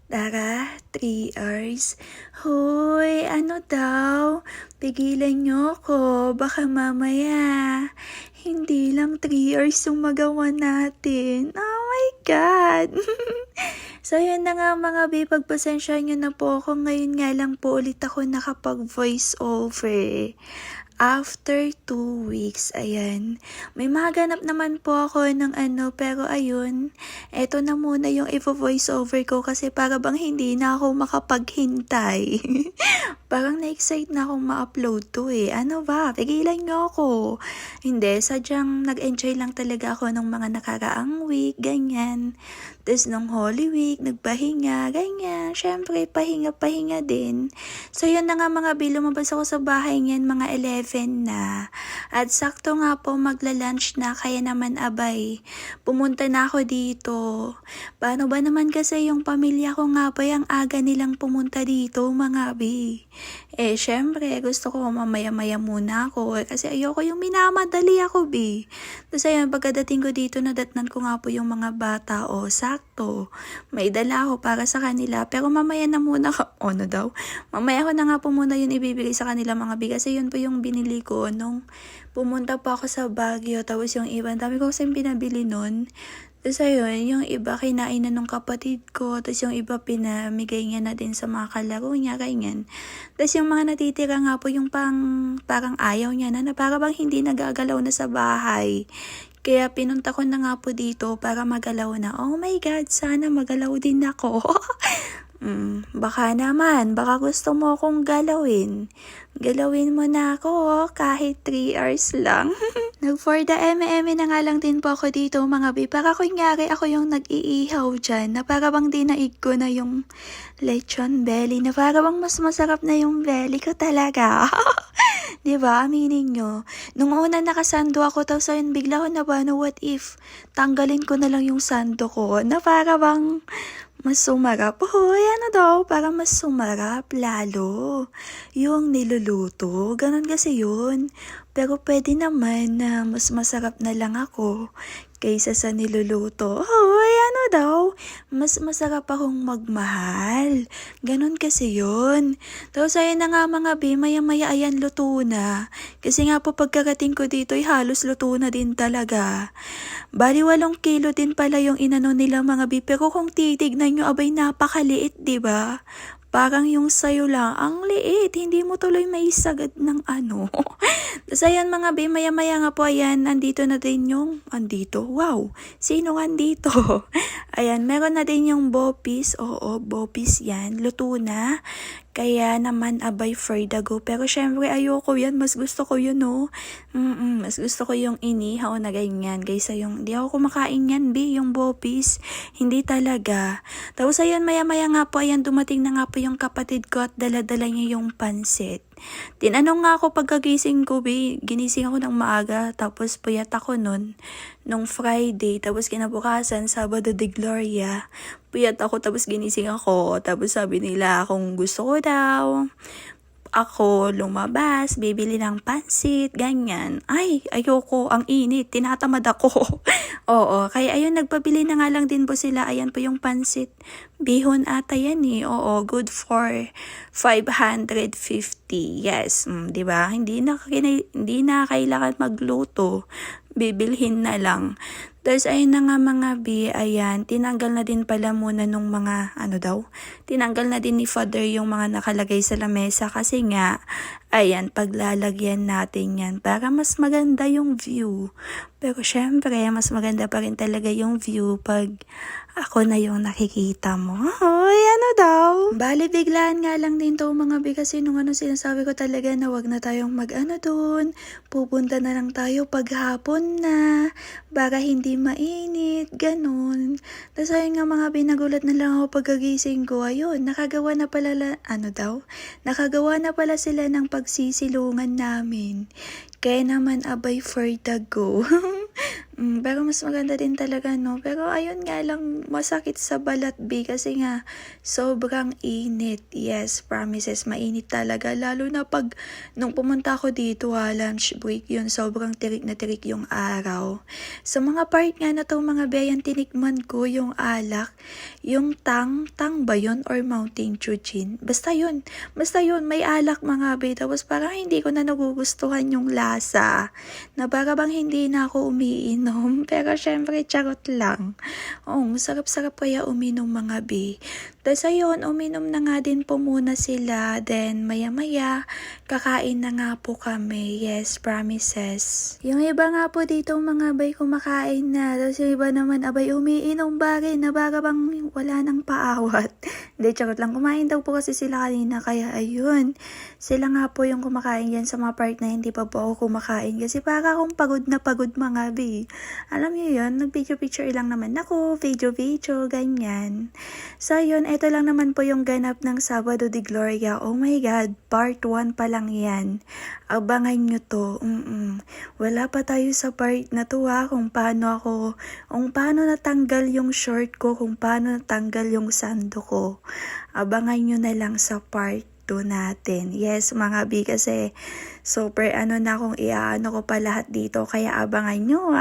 Tara, 3 hours. Hoy, ano daw? Pigilan niyo ko, baka mamaya. Hindi lang 3 hours yung magawa natin. Oh my God! So, yun na nga mga babe, pagpasensya nyo na po ako. Ngayon nga lang po ulit ako nakapag-voice over. After 2 weeks, ayan. May maganap naman po ako ng pero ayun, eto na muna yung i-voice over ko kasi para bang hindi na ako makapaghintay. Parang na-excite na akong ma-upload to eh. Ano ba? Tigilan nyo ako. Hindi, sadyang nag-enjoy lang talaga ako ng mga nakaraang week, ganyan. Tapos nung Holy Week, nagpahinga, ganyan. Syempre, pahinga-pahinga din. So yun na nga mga bi, lumabas ako sa bahay ngayon, mga 11 na. At sakto nga po magla-lunch na, kaya naman abay. Pumunta na ako dito. Paano ba naman kasi yung pamilya ko nga pa yung aga nilang pumunta dito mga bi. Syempre, gusto ko mamaya-maya muna ako kasi ayoko yung minamadali ako bi. Tapos ayun, pagkadating ko dito, nadatnan ko nga po yung mga bata. Sakto. May dala ako para sa kanila. Pero mamaya na muna ano daw? Mamaya ko na nga po muna yun ibibigay sa kanila mga bi. Kasi yun po yung binili ko nung pumunta po ako sa Baguio. Tapos yung iba, dami ko kasi pinabili nun. Tapos ayun, yung iba kinain na nung kapatid ko. Tapos yung iba pinamigay niya na din sa mga kalaro niya, ganyan. Tapos yung mga natitira nga po, yung parang ayaw niya na para bang hindi nagagalaw na sa bahay. Kaya pinunta ko na nga po dito para magalaw na. Oh my God, sana magalaw din ako. Baka naman, baka gusto mo akong galawin. Galawin mo na ako kahit 3 hours lang. For the na nga lang din po ako dito mga bi. Para kunyari ako yung nag-iihaw dyan. Na para bang dinaig ko na yung lechon belly. Na para bang mas masarap na yung belly ko talaga. Diba? Aminin nyo. Nung una nakasando ako, tapos ayun, bigla ko na ba, no, what if tanggalin ko na lang yung sando ko na para bang mas sumarap. Hoy, ano daw? Para mas sumarap lalo. Yung niluluto. Ganon kasi yun. Pero pwede naman na mas masarap na lang ako kaysa sa niluluto. Hoy, ano daw? Mas masarap akong magmahal. Ganon kasi yun. Tapos ayun na nga mga bi, maya-maya ayan luto na. Kasi nga po pagkarating ko dito ay halos luto na din talaga. Bali 8 kilo din pala yung inano nila mga bi. Pero kung titignan nyo, abay napakaliit, diba? Parang yung sayo lang, ang liit, hindi mo tuloy maisagad ng ano. Tapos ayan mga bi, maya-maya nga po, ayan, andito na din yung, wow, sino nga andito? Ayan, meron na din yung bopis, bopis yan, luto na. Kaya naman abay for the go. Pero syempre ayoko yan. Mas gusto ko yun, no? Mas gusto ko yung inihaw na ganyan. Kaysa yung, di ako kumakain yan, bi. Yung bopis. Hindi talaga. Tapos ayan, maya-maya nga po. Ayan, dumating na nga po yung kapatid ko at dala-dala niya yung pansit. Tinanong nga ako pagkagising ko, bi. Ginising ako ng maaga. Tapos puyat ako nun. Nung Friday. Tapos kinabukasan, Sabado de Gloria. Puyat ako, tapos ginising ako. Tapos sabi nila kung gusto ko daw ako lumabas, bibili ng pansit, ganyan. Ay, ayoko, ang init, tinatamad ako. Oo, kaya ayun, nagpabili na nga lang din po sila. Ayan po yung pansit. Bihon ata yan eh. Oo, good for 550. Yes, di ba? Hindi na kailangan magluto. Bibilhin na lang. Tapos ayun na nga mga bi, ayan, tinanggal na din pala muna nung mga, tinanggal na din ni Father yung mga nakalagay sa lamesa kasi nga, ayan, paglalagyan natin yan para mas maganda yung view. Pero syempre, mas maganda pa rin talaga yung view pag ako na yung nakikita mo. Hoy, ano daw? Bali, biglaan nga lang din to mga bi kasi nung sinasabi ko talaga na wag na tayong dun. Pupunta na lang tayo paghapon na para hindi mainit, ganun. Tapos ayun nga mga bi, nagulat na lang ako pagkagising ko. Ayun, nakagawa na pala, nakagawa na pala sila ng pagsisilungan namin. Kaya naman abay for the go. Pero mas maganda din talaga, no? Pero ayun nga lang, masakit sa balat, B, kasi nga, sobrang init. Yes, promises, mainit talaga. Lalo na pag, nung pumunta ako dito, lunch break yun, sobrang tirik na tirik yung araw. Sa mga part nga na to, mga beyan, tinikman ko yung alak, yung tang ba yun, or Mountain Dew gin? Basta yun, may alak, mga be. Tapos parang hindi ko na nagugustuhan yung lasa, na para bang hindi na ako umiinom. Pero syempre, charot lang. Oo, sarap-sarap kaya uminom, mga be. Tapos ayun, uminom na nga din po muna sila. Then maya-maya, kakain na nga po kami. Yes, promises. Yung iba nga po dito, mga bay, kumakain na. Tapos yung iba naman, abay, umiinom ba rin na para bang wala nang paawat. Hindi, charot lang. Kumain daw po kasi sila kanina. Kaya ayun, sila nga po yung kumakain yan sa mga part na hindi pa po ako kumakain. Kasi para akong pagod na pagod, mga bay. Alam niyo yun, nag-picture-picture lang naman ako, video-video, ganyan. So yun, ito lang naman po yung ganap ng Sabado de Gloria. Oh my God, part 1 pa lang yan. Abangan nyo to. Wala pa tayo sa part na to, kung paano natanggal yung short ko, kung paano natanggal yung sando ko. Abangan nyo na lang sa part 2 natin. Yes, mga B, kasi super na kung iaano ko pa lahat dito. Kaya abangan nyo,